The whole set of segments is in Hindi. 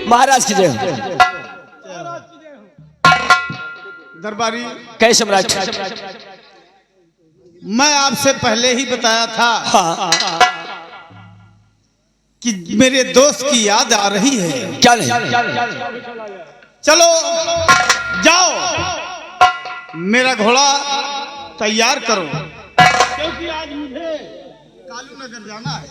महाराज की जय हो। दरबारी कैसे महाराज? मैं आपसे पहले ही बताया था हाँ कि मेरे दोस्त की याद आ रही है। क्या नहीं? चलो जाओ, मेरा घोड़ा तैयार करो, क्योंकि आज मुझे कालू नगर जाना है।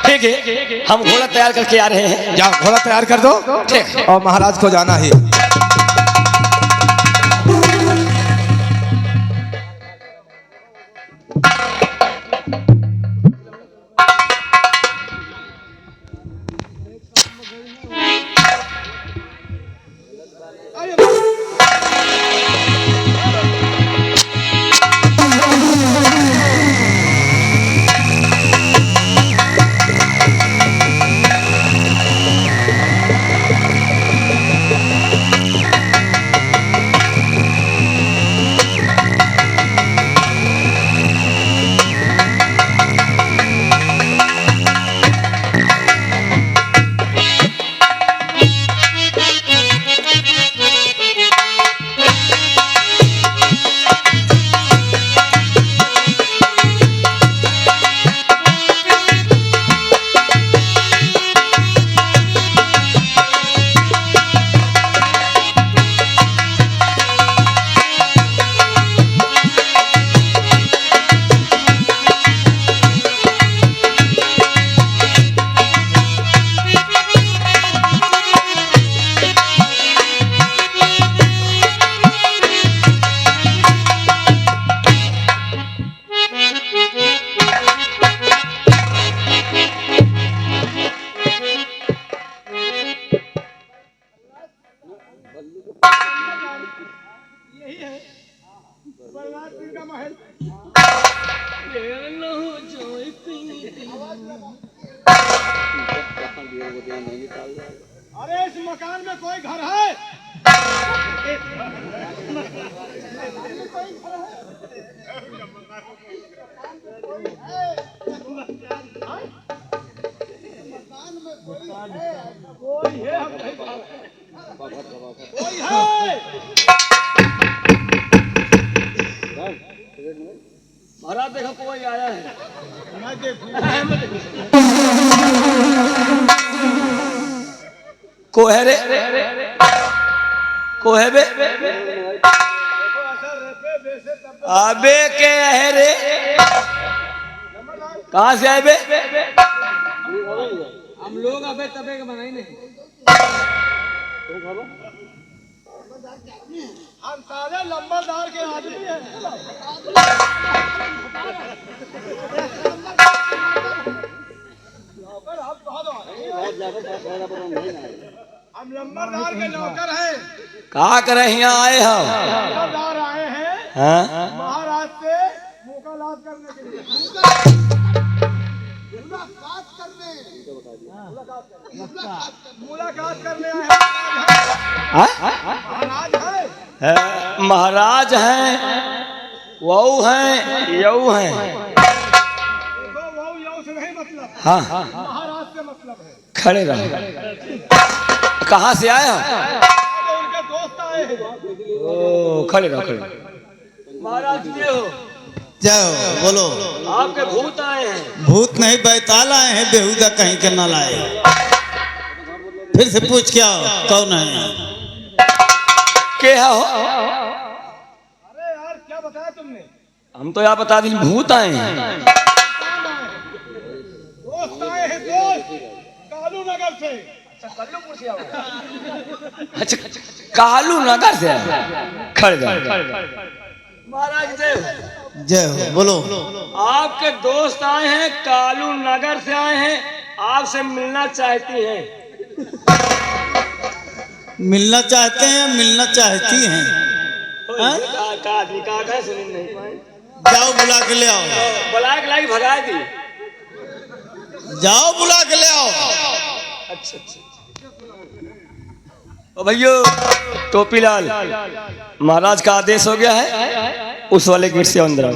ठीक है, हम घोड़ा तैयार करके आ रहे हैं। जाओ घोड़ा तैयार कर दो। ठीक। और महाराज को जाना है। अरे इस मकान में कोई घर है? महाराज देखो कोई आया है। मैं देखूं। को है रे? को है बे? अबे के है रे? कहाँ से आए बे? हम लोग अबे तबे के बनाई नहीं। हम सारे लंबरदार के आदमी हैं। हम लंबरदार के नौकर हैं। कहाँ कर यहाँ आए हम? लंबरदार आए हैं हाँ? महाराज से मुलाकात करने के लिए। मुलाकात करने आए हैं। महाराज हैं। महाराज हैं, वऊ हैं, यऊ हैं। देखो वो यौ से नहीं मतलब, हाँ महाराज से मतलब है। खड़े रहो। कहाँ से आए हम? उनके दोस्त आए हैं। ओ खड़े रहो, खड़े रहो। महाराज ये हो, जाओ बोलो। आपके भूत आए हैं। भूत नहीं बैताल आए हैं, बेहुदा कहीं के न लाए। फिर से पूछ क्या कौन है? क्या हो? अरे यार क्या बताया तुमने? हम तो यहाँ बता दें भूत आए हैं। दोस्त आए हैं, दोस्त कालू नगर से। अच्छा कालू नगर से आए। खड़े रहो। महाराज जय हो, बोलो। आपके दोस्त आए हैं, कालू नगर से आए हैं, आपसे मिलना चाहती हैं। मिलना चाहते हैं, मिलना चाहती हैं। जाओ बुला के ले आओ। बुला के लाई भगा दी। जाओ बुला के ले आओ। अच्छा ओ भैया टोपी लाल, महाराज का आदेश हो गया है, उस वाले गेट से अंदर आओ।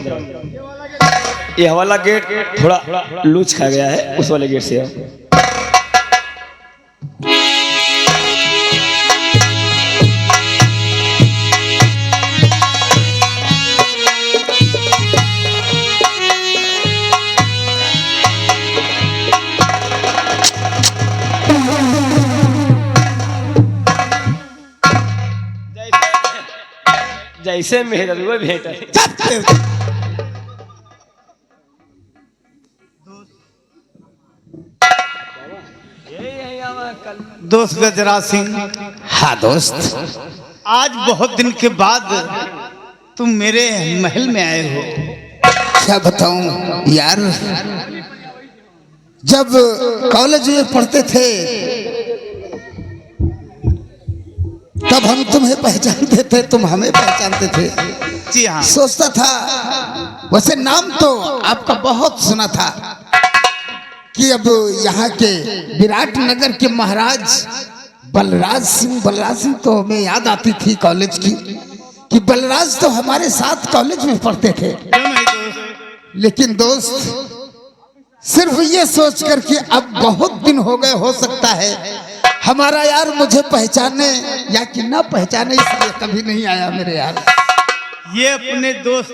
ये वाला गेट थोड़ा लूज खा गया है, उस वाले गेट से आओ। जैसे मेहर वो भेंट है। चुप बेहुदा। दोस्त गजराज सिंह। हाँ दोस्त, आज बहुत दिन के बाद तुम मेरे महल में आए हो। क्या बताऊं यार, जब कॉलेज में पढ़ते थे तब हम तुम्हें पहचानते थे, तुम हमें पहचानते थे। जी हाँ। सोचता था, वैसे नाम तो आपका बहुत सुना था कि अब यहाँ के विराट नगर के महाराज बलराज सिंह तो हमें याद आती थी कॉलेज की, कि बलराज तो हमारे साथ कॉलेज में पढ़ते थे। लेकिन दोस्त, सिर्फ ये सोच कर कि अब बहुत दिन हो गए, हो सकता है हमारा यार मुझे पहचाने या कि ना पहचाने, इसलिए कभी नहीं आया मेरे यार। ये अपने दोस्त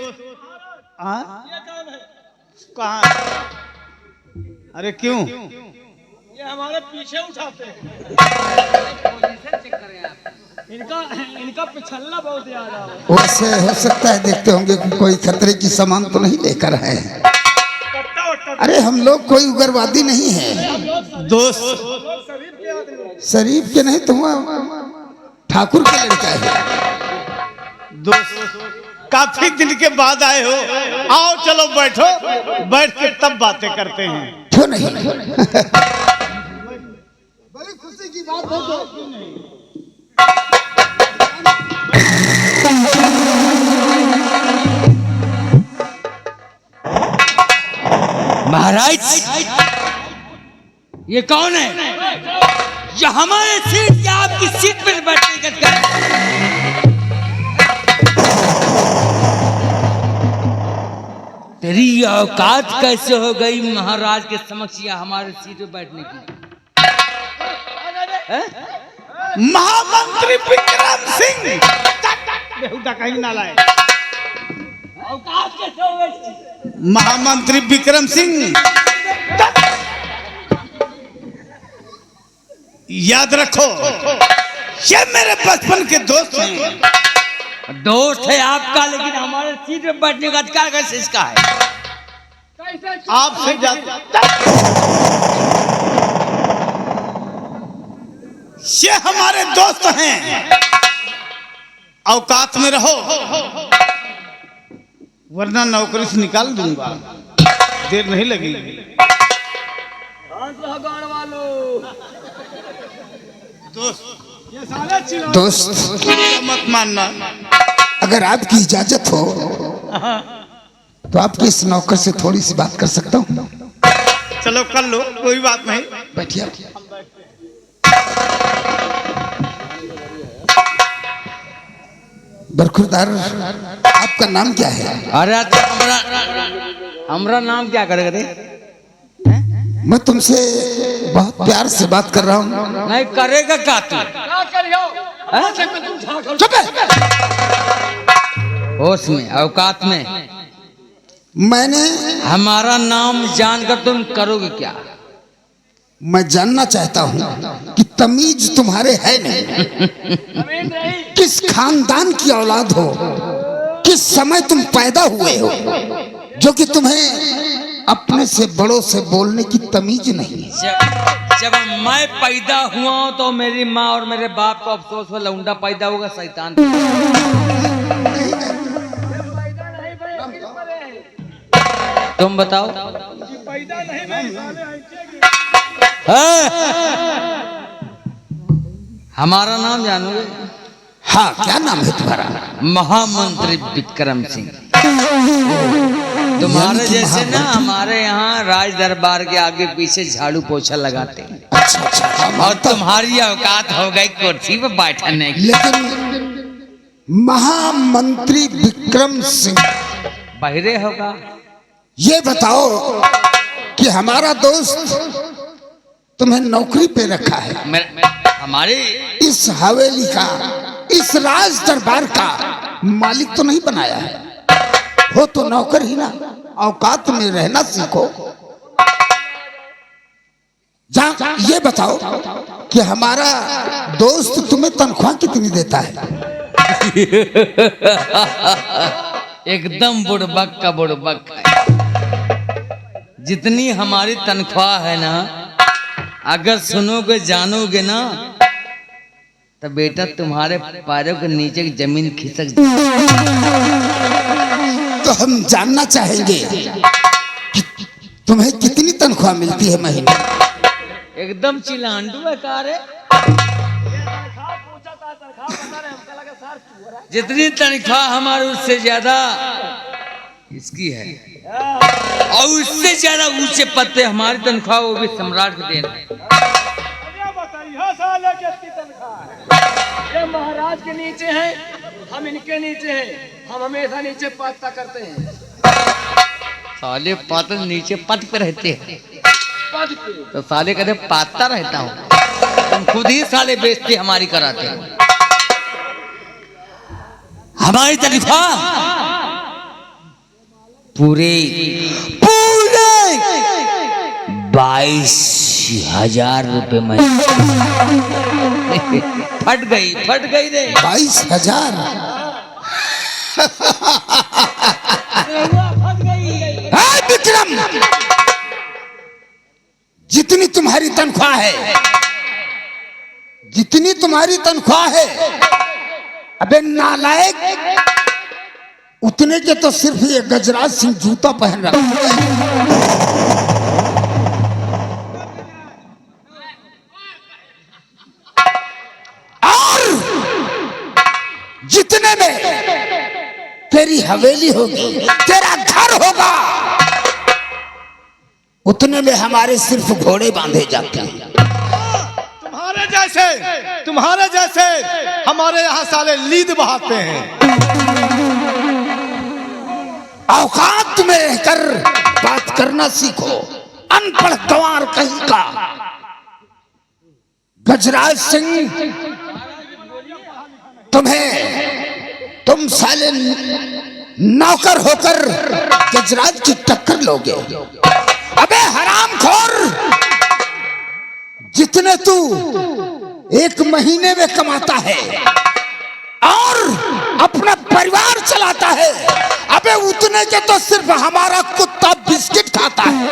कहाँ? अरे क्यों? ये हमारे पीछे उठाते हैं। इनका पिछला बहुत याद आ रहा है। वैसे हो सकता है देखते होंगे कि कोई खतरे की सामान तो नहीं लेकर आए हैं। अरे हम लोग कोई उग्रवादी नहीं है दोस्त। शरीफ के नहीं, तुम ठाकुर के लड़का है। दोस्त, काफी दिन के बाद आए हो, आओ चलो बैठो, बैठ के तब बातें करते हैं। क्यों नहीं? बड़ी खुशी की बात है तो। महाराज, ये कौन है? ये हमारे सीट या आपकी सीट पर बैठने का? तेरी औकात कैसे हो गई महाराज के समक्ष या हमारे सीट पर बैठने की? महामंत्री विक्रम सिंह। बेहुदा कहीं ना लाए। औकात कैसे हो गई? महामंत्री विक्रम सिंह, याद रखो, ये मेरे बचपन के दोस्त हैं। दोस्त है आपका, लेकिन हमारे सीट पर बैठने का अधिकार कैसे इसका है? आपसे ज्यादा ये हमारे दोस्त हैं। औकात में रहो, वरना नौकरी से निकाल दूंगा। देर नहीं लगेगी। दोस्त, मत मानना। अगर आपकी इजाजत हो तो आपके इस नौकर से थोड़ी सी बात कर सकता हूँ? चलो कर लो, कोई बात नहीं। बैठिए। बरखुरदार, आपका नाम क्या है? अरे हमरा नाम क्या करेगा? मैं तुमसे बहुत प्यार से बात कर रहा हूँ। नहीं करेगा क्या तू? चुप है। होश में, औकात में। मैंने हमारा नाम जानकर तुम करोगे क्या? मैं जानना चाहता हूँ कि तमीज तुम्हारे है नहीं? किस खानदान की औलाद हो? किस समय तुम पैदा हुए हो जो कि तुम्हें अपने से बड़ों से बोलने की तमीज नहीं? जब मैं पैदा हुआ तो मेरी माँ और मेरे बाप को अफसोस हुआ, लौंडा पैदा होगा शैतान। तुम बताओ। हमारा नाम जानोगे? हाँ, क्या नाम है तुम्हारा? महामंत्री विक्रम सिंह। तुम्हारे जैसे ना हमारे यहाँ राज दरबार के आगे पीछे झाड़ू पोछा लगाते हैं। अच्छा अच्छा। और तुम्हारी औकात हो गई कुर्सी पर बैठने की। लेकिन महामंत्री विक्रम सिंह, बहिरे होगा। ये बताओ कि हमारा दोस्त तुम्हें नौकरी पे रखा है, हमारे इस हवेली का, इस राज दरबार का मालिक तो नहीं बनाया है? हो तो नौकर ही ना, औकात में रहना सीखो। ये बताओ कि हमारा दोस्त तुम्हें तनख्वाह कितनी देता है? एकदम बुड़बक का बुड़बक है। जितनी हमारी तनख्वाह है ना, अगर सुनोगे जानोगे ना, तो बेटा तुम्हारे पैरों के नीचे की जमीन खिसक तो हम जानना चाहेंगे कि तुम्हें कितनी तनख्वाह मिलती है महीने में? एकदम चिलांडू है कार जितनी तनख्वाह हमारी उससे ज्यादा इसकी है, और उससे ज्यादा ऊंचे पद पे हमारी तनख्वाह, वो भी सम्राट के देना है। साले कितनी तनख्वाह है? ये महाराज के नीचे हैं, हम इनके नीचे हैं, हम हमेशा नीचे पाता करते हैं। साले पाता नीचे पद पे रहते हैं, पद पे तो साले कहते पाता रहता हूँ। तुम खुद ही साले बेइज्जती हमारी कराते हो। हमारी तनख्वाह पूरे 22,000 रुपए महीने। फट गई रे। 22,000? विक्रम, जितनी तुम्हारी तनख्वाह है, जितनी तुम्हारी तनख्वाह है, अबे नालायक, उतने के तो सिर्फ ये गजराज सिंह जूता पहन रहा है। जितने में तेरी हवेली होगी, तेरा घर होगा, उतने में हमारे सिर्फ घोड़े बांधे जाते हैं। तुम्हारे जैसे हमारे यहाँ साले लीद बहाते हैं। औकात में रहकर बात करना सीखो, अनपढ़ गंवार कहीं का। गजराज सिंह, तुम साले नौकर होकर गजराज की टक्कर लोगे। अबे हरामखोर, जितने तू एक महीने में कमाता है और अपना परिवार चलाता है, अबे उतने के तो सिर्फ हमारा कुत्ता बिस्किट खाता है।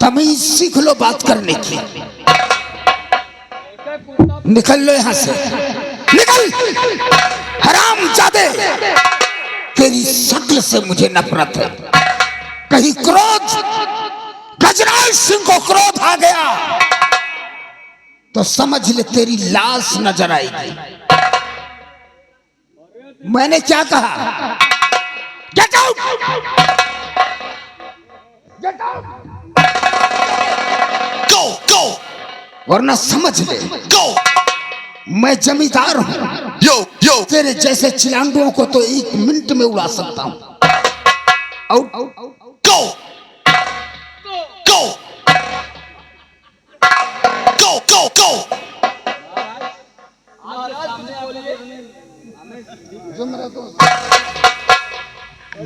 तमीज सीख लो बात करने की। निकल लो यहां से, निकल हरामजादे। तेरी शक्ल से मुझे नफरत है। कहीं क्रोध, गजराज सिंह को क्रोध आ गया तो समझ ले तेरी लाश नजर आएगी। मैंने क्या कहा? गेट आउट, गेट आउट, गो, वरना समझ ले मैं जमींदार हूं। तेरे जैसे चिलांडुओं को तो 1 मिनट में उड़ा सकता हूं। आउट, गो,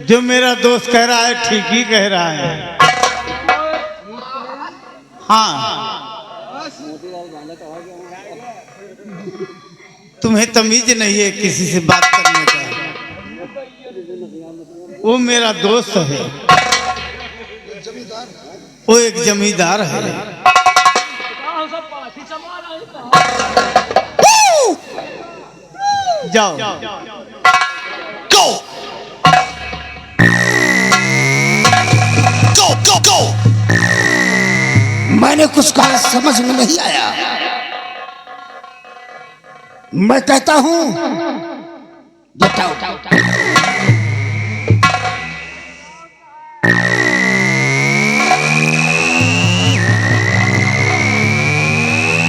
जो मेरा दोस्त कह रहा है ठीक ही कह रहा है। हाँ, तुम्हें तमीज नहीं है किसी से बात करने का। वो मेरा दोस्त है, वो एक जमींदार है। जाओ, गो। मैंने कुछ कहा समझ में नहीं आया। मैं कहता हूं get out.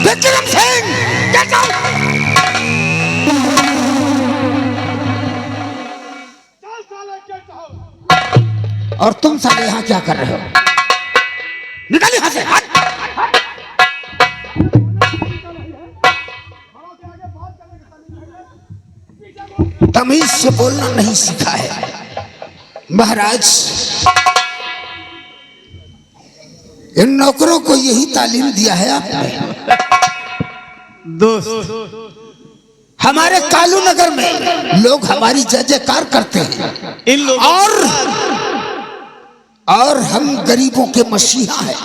Vikram Singh, get out. और तुम साले यहां क्या कर रहे हो? निकल यहां से, हट। तमीज से बोलना नहीं सीखा है महाराज। इन नौकरों को यही तालीम दिया है आपने? दोस्त, हमारे कालू नगर में लोग हमारी जय जयकार करते हैं इन लोगों और हम गरीबों के मसीहा हैं।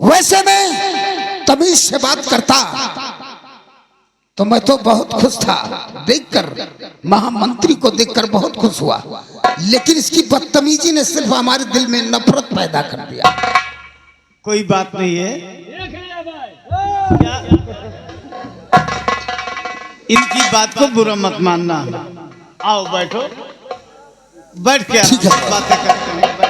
वैसे मैं तमीज से बात करता तो मैं तो बहुत खुश था देखकर, महामंत्री को देखकर बहुत खुश हुआ, लेकिन इसकी बदतमीजी ने सिर्फ हमारे दिल में नफरत पैदा कर दिया। कोई बात नहीं है, इनकी बात को बुरा मत मानना। आओ बैठो, बैठ के ठीक है। बातें करते हैं, बैठो।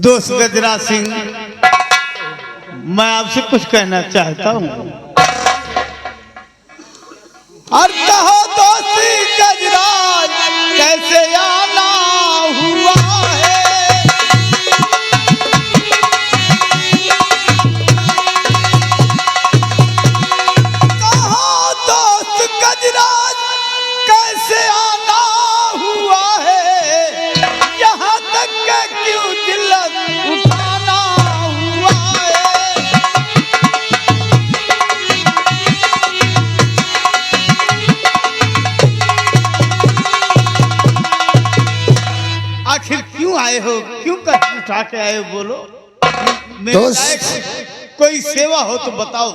दोस्त गजराज सिंह, मैं आपसे कुछ कहना चाहता हूँ। और कहो दोस्ती गजराज कैसे आना हुआ है। कहो दोस्त गजराज कैसे आना हुआ है। यहाँ तक के क्यों दिल उठाना हुआ है। आखिर क्यों आए हो, क्यों कष्ट उठा के आए हो, बोलो। मेरे दोस्त। लायक कोई सेवा हो तो बताओ।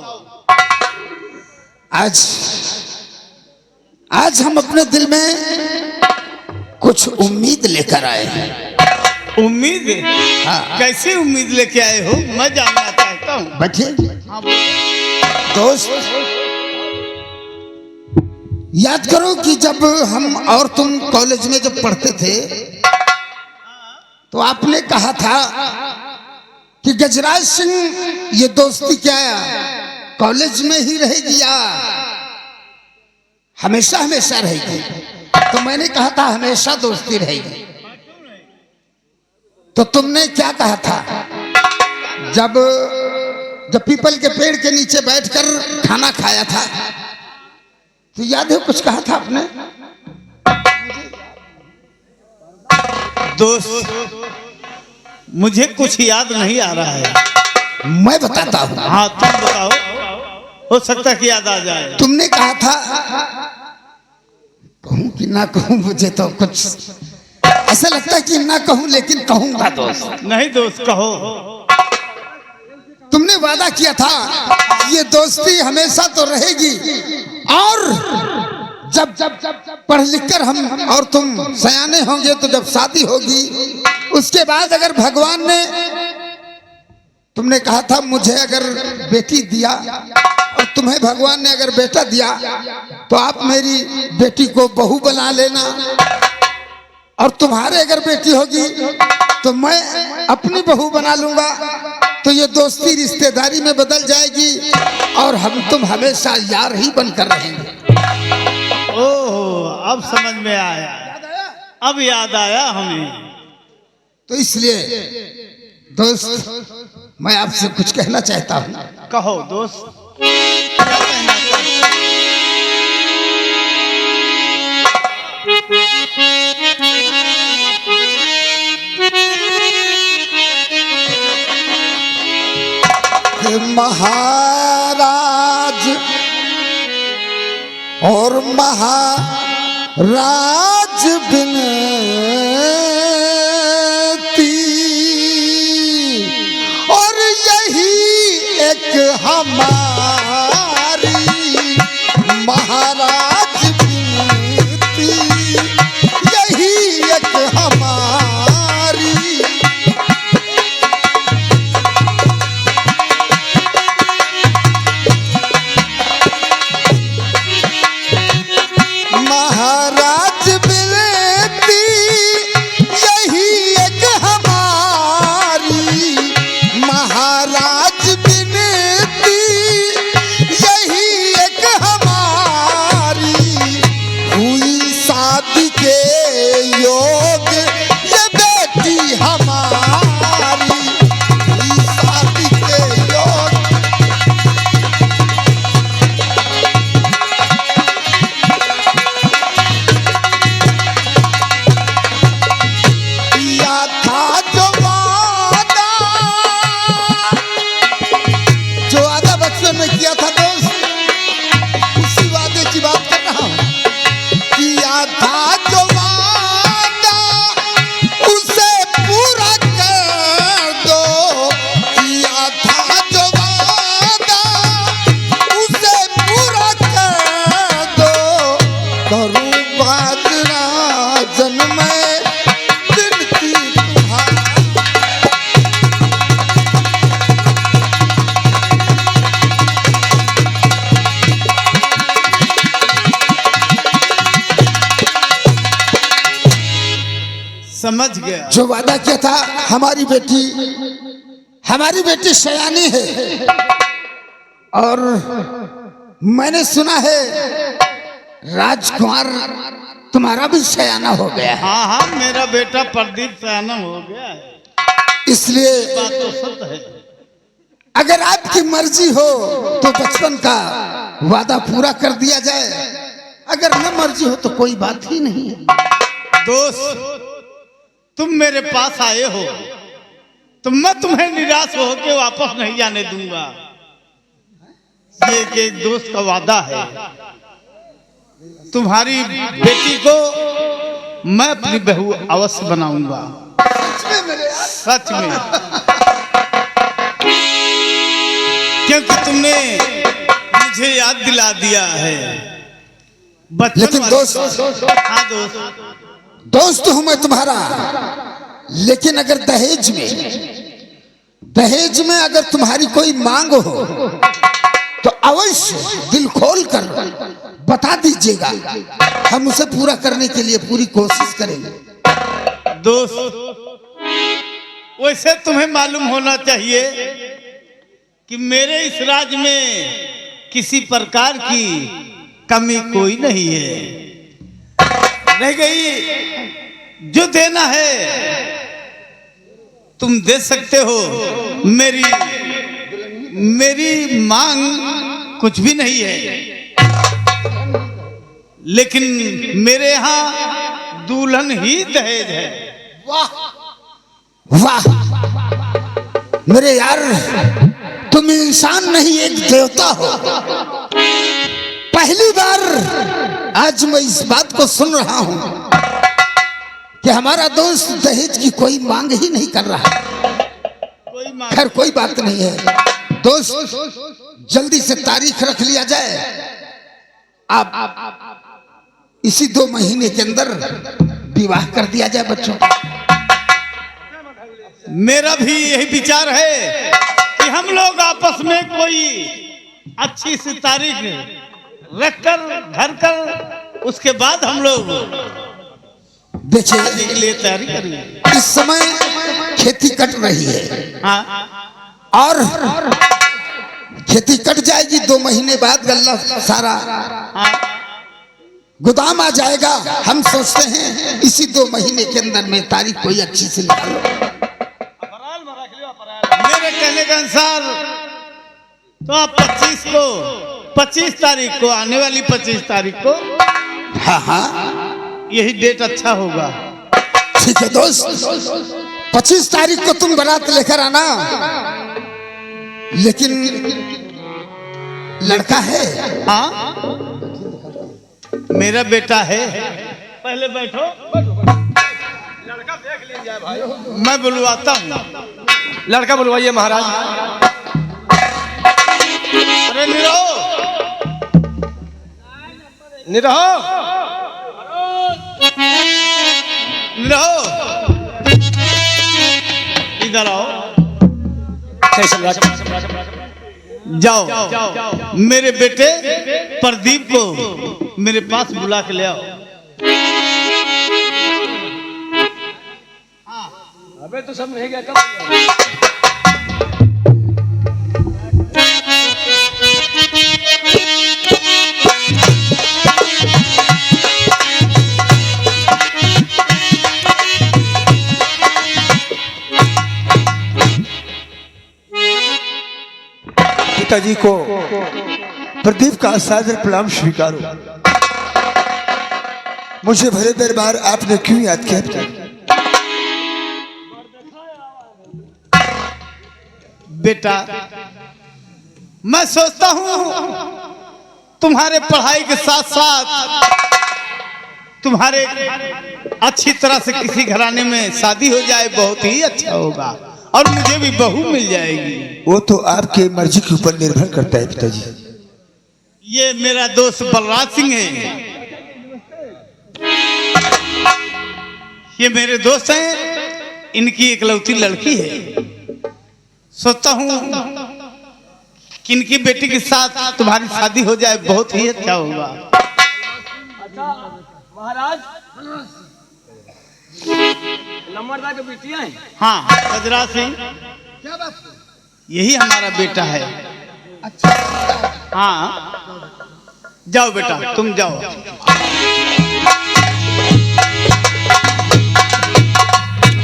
आज हम अपने दिल में कुछ उम्मीद लेकर आए हैं। उम्मीद? हाँ। कैसी उम्मीद लेके आए हो, मैं जानना चाहता हूँ। बैठिए। हाँ, बोलो। दोस्त, याद करो कि जब हम और तुम कॉलेज में जब पढ़ते थे तो आपने कहा था कि गजराज सिंह ये दोस्ती क्या कॉलेज में ही रहेगी या हमेशा हमेशा रहेगी। तो मैंने कहा था हमेशा दोस्ती रहेगी। तो तुमने क्या कहा था जब पीपल के पेड़ के नीचे बैठकर खाना खाया था? तो याद है कुछ कहा था आपने? दोस्त, मुझे कुछ याद नहीं आ रहा है। मैं बताता हूँ। हाँ, तुम बताओ, हो सकता है कि याद आ जाए। तुमने कहा था, कहूँ कि ना कहूँ, मुझे तो कुछ ऐसा लगता है कि ना कहूँ लेकिन कहूंगा दोस्त। नहीं दोस्त, कहो। तुमने वादा किया था ये दोस्ती हमेशा तो रहेगी और जब पढ़ लिख कर हम और तुम सयाने होंगे तो जब शादी होगी उसके बाद अगर भगवान ने, तुमने कहा था मुझे अगर बेटी दिया और तुम्हें भगवान ने अगर बेटा दिया तो आप मेरी बेटी को बहू बना लेना और तुम्हारे अगर बेटी होगी तो मैं अपनी बहू बना लूंगा। तो ये दोस्ती रिश्तेदारी में बदल जाएगी और हम तुम हमेशा यार ही बनकर रहेंगे। ओह, अब समझ में आया, अब याद आया हमें। तो इसलिए दोस्त मैं आपसे कुछ कहना चाहता हूँ। कहो दोस्त, क्या कहना चाहते हो? कि महाराज और महाराज बिनती और यही एक हमारी महाराज बिनती, यही एक हमारी। महाराज बिनती शादी के योग ये बेटी हमारी, ई शादी के योग। किया था जो वादा बचपन में किया था दोस्त, उसी वादे की बात कर रहा हूं। किया था जो वादा उसे पूरा कर दो, किया था जो वादा उसे पूरा कर दो। करूं बात ना जन्म विनती तुम्हारी। समझ गया। जो वादा किया था, हमारी बेटी सयानी है, और मैंने सुना है राजकुमार तुम्हारा भी सयाना हो गया है। हाँ हाँ, मेरा बेटा प्रदीप सयाना हो गया है, इसलिए बात तो सत्य है। अगर आपकी मर्जी हो तो बचपन का वादा पूरा कर दिया जाए, अगर न मर्जी हो तो कोई बात ही नहीं है। दोस्त, तुम मेरे पास आए हो तो मैं तुम्हें निराश होके वापस नहीं जाने दूंगा। ये दोस्त का वादा है। तुम्हारी बेटी को मैं अपनी बहू अवश्य बनाऊंगा, सच में। क्योंकि तुमने मुझे याद दिला दिया है बचपन लेकिन वाली दोस्त, बात। हाँ दोस्त हूं मैं तुम्हारा, लेकिन अगर दहेज में अगर तुम्हारी कोई मांग हो तो अवश्य दिल खोल कर बता दीजिएगा, हम उसे पूरा करने के लिए पूरी कोशिश करेंगे। दोस्त, वैसे तुम्हें मालूम होना चाहिए कि मेरे इस राज्य में किसी प्रकार की कमी कोई नहीं है। रह गई जो देना है तुम दे सकते हो, मेरी मांग कुछ भी नहीं है, लेकिन मेरे यहाँ दुल्हन ही दहेज है। वाह मेरे यार, तुम इंसान नहीं एक देवता हो। पहली बार आज मैं इस बात को सुन रहा हूं कि हमारा दोस्त दहेज की कोई मांग ही नहीं कर रहा। खैर कोई बात नहीं है दोस्त, जल्दी से तारीख रख लिया जाए। आप इसी 2 महीने के अंदर विवाह कर दिया जाए बच्चों का। मेरा भी यही विचार है कि हम लोग आपस में कोई अच्छी सी तारीख रखकर धर कर उसके बाद हम लोग देखिए के लिए तैयारी करेंगे। इस समय खेती कट रही है, हाँ, और खेती कट जाएगी 2 महीने बाद गल्ला सारा गोदाम आ जाएगा। हम सोचते हैं इसी 2 महीने के अंदर में तारीख कोई अच्छी से निकालो। मेरे कहने के अनुसार तो आप 25 तारीख को, आने वाली 25 तारीख को, हाँ हाँ यही डेट अच्छा होगा। ठीक है दोस्त, 25 तारीख को तुम बारात लेकर आना, लेकिन लड़का है। हाँ, मेरा बेटा है। पहले बैठो, लड़का देख लीजिए भाई। मैं बुलवाता हूँ। लड़का बुलवाइए महाराज। अरे निरहो, निरहो, निरहो, इधर आओ। जय सम्राट। जाओ, मेरे बेटे प्रदीप को मेरे पास बुला के ले आओ। अबे तो सब नहीं गया कब? पिताजी को प्रदीप का सादर प्रणाम स्वीकारो। मुझे भरे दरबार आपने क्यों याद किया पिताजी? बेटा, मैं सोचता हूँ तुम्हारे पढ़ाई के साथ साथ तुम्हारे अच्छी तरह से किसी घराने में शादी हो जाए, बहुत ही अच्छा होगा और मुझे भी बहू मिल जाएगी। वो तो आपके मर्जी के ऊपर निर्भर करता है पिताजी। ये मेरा दोस्त बलराज सिंह है, ये मेरे दोस्त हैं, इनकी इकलौती लड़की है। सोचता हूँ कि इनकी बेटी के साथ तुम्हारी शादी हो जाए, बहुत ही अच्छा होगा। अच्छा महाराज, लम्बरदा के बिटिया हैं? हाँ, गजराज सिंह, क्या बात? यही हमारा बेटा है। अच्छा, हाँ, जाओ बेटा, तुम जाओ।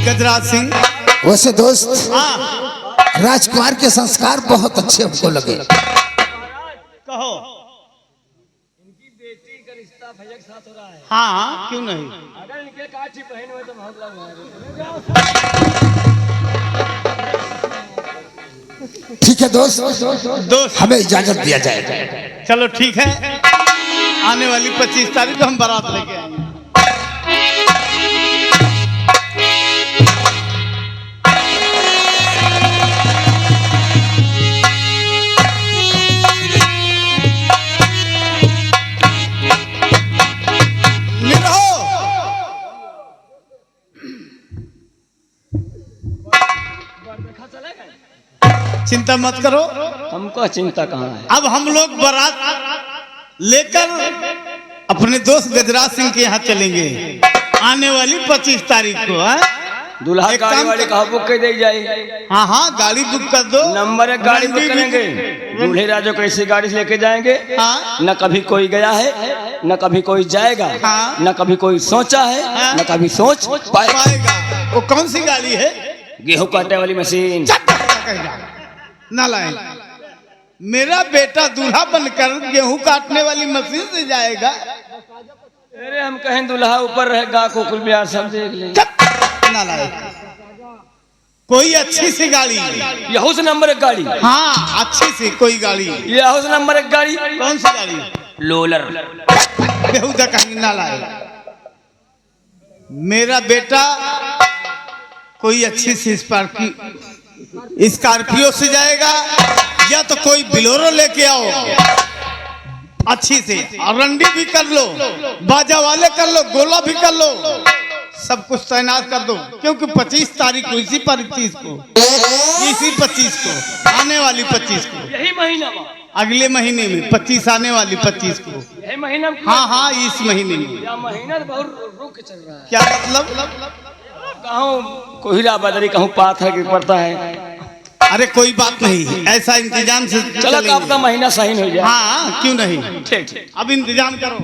गजराज सिंह, वैसे दोस्त हाँ राजकुमार के संस्कार बहुत अच्छे हमको लगे। कहो। इनकी बेटी का रिश्ता भैया के साथ हो रहा है। हाँ, क्यों नहीं? अगर इनके काठी बहन हुए तो बहुत लग ठीक है दोस्त, दोस्त, हमें इजाजत दिया जाए। चलो ठीक है, आने वाली 25 तारीख को हम बारात लेके आएंगे। चिंता मत करो, हमको चिंता कहाँ है। अब हम लोग बारात लेकर अपने दोस्त गजराज सिंह के यहाँ चलेंगे आने वाली 25 तारीख को। है दूल्हा एक गाड़ी काम वाले कर- कहा बुक कर दे जाए। हाँ हाँ, गाड़ी बुक कर दो। नंबर एक गाड़ी बुक रंडी भी- करेंगे। दूल्हे राजो को ऐसी गाड़ी से लेके जाएंगे, हाँ। न कभी कोई गया है न कभी कोई जाएगा, हाँ। न कभी कोई सोचा है हाँ। न कभी सोच पाए। पाएगा। वो कौन सी गाड़ी है? गेहूं काटने वाली मशीन। ना लाए, मेरा बेटा दूल्हा बनकर गेहूं काटने वाली मशीन से जाएगा। अरे हम कहें दूल्हा ऊपर रहेगा, कुकुल बिहार सब देख ले। ना लाए, कोई अच्छी सी गाड़ी। यहू से नंबर एक गाड़ी। हाँ, अच्छी सी कोई गाड़ी। यहू से नंबर एक गाड़ी। कौन सी गाड़ी? लोलर। बेहुदा कहीं ना लाए, मेरा बेटा कोई अच्छी सी स्कॉर्पियो से जाएगा, या तो कोई बिलोरो लेके आओ अच्छी से, और रंडी भी कर लो, बाजा वाले कर लो, गोला भी कर लो, सब कुछ तैनात कर दो। क्योंकि 25 तारीख को, इसी 25 को, इसी 25 को, आने वाली 25 को, यही महीना में, अगले महीने में 25 आने वाली 25 को। यही महीना में। हाँ हाँ, इस महीने में। या महीना तो बहुत रुक के चल रहा है। क्या मतलब? कहूँ कोहिरा बदरी, कहूँ पाथर गिर पड़ता है। अरे कोई बात नहीं, ऐसा इंतजाम से चलो चलेंगे। आपका महीना सही हो जाए। हाँ, क्यों नहीं? ठीक ठीक। अब इंतजाम करो।